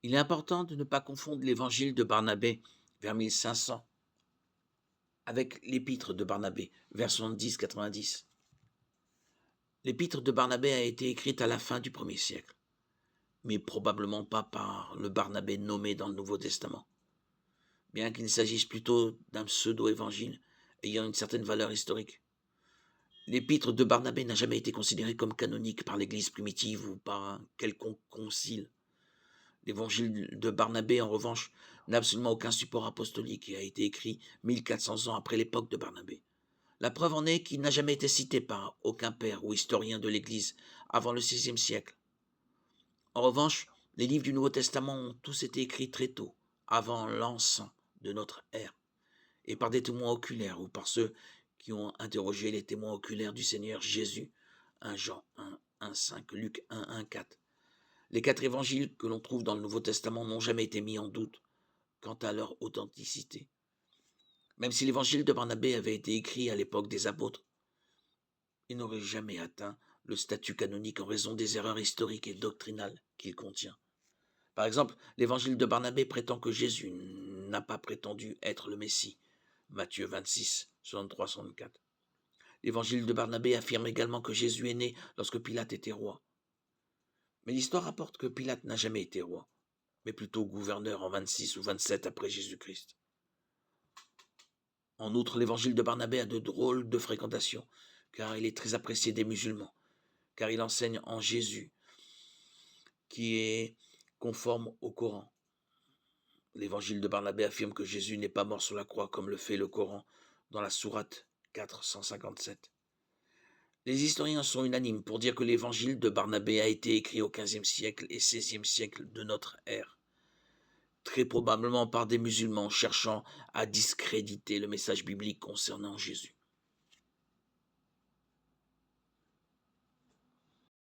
Il est important de ne pas confondre l'évangile de Barnabé vers 1500 avec l'épître de Barnabé vers 70-90. L'épître de Barnabé a été écrite à la fin du 1er siècle, mais probablement pas par le Barnabé nommé dans le Nouveau Testament, bien qu'il s'agisse plutôt d'un pseudo-évangile ayant une certaine valeur historique. L'épître de Barnabé n'a jamais été considéré comme canonique par l'Église primitive ou par un quelconque concile. L'évangile de Barnabé, en revanche, n'a absolument aucun support apostolique et a été écrit 1400 ans après l'époque de Barnabé. La preuve en est qu'il n'a jamais été cité par aucun père ou historien de l'Église avant le VIe siècle. En revanche, les livres du Nouveau Testament ont tous été écrits très tôt, avant l'an 100 de notre ère, et par des témoins oculaires ou par ceux qui ont interrogé les témoins oculaires du Seigneur Jésus, 1 Jean 1, 1, 5, Luc 1, 1, 4. Les 4 évangiles que l'on trouve dans le Nouveau Testament n'ont jamais été mis en doute quant à leur authenticité. Même si l'évangile de Barnabé avait été écrit à l'époque des apôtres, il n'aurait jamais atteint le statut canonique en raison des erreurs historiques et doctrinales qu'il contient. Par exemple, l'évangile de Barnabé prétend que Jésus n'a pas prétendu être le Messie. Matthieu 26, 63-64. L'évangile de Barnabé affirme également que Jésus est né lorsque Pilate était roi. Mais l'histoire rapporte que Pilate n'a jamais été roi, mais plutôt gouverneur en 26 ou 27 après Jésus-Christ. En outre, l'évangile de Barnabé a de drôles de fréquentation, car il est très apprécié des musulmans, car il enseigne en Jésus, qui est conforme au Coran. L'évangile de Barnabé affirme que Jésus n'est pas mort sur la croix comme le fait le Coran dans la sourate 457. Les historiens sont unanimes pour dire que l'évangile de Barnabé a été écrit au XVe siècle et XVIe siècle de notre ère, très probablement par des musulmans cherchant à discréditer le message biblique concernant Jésus.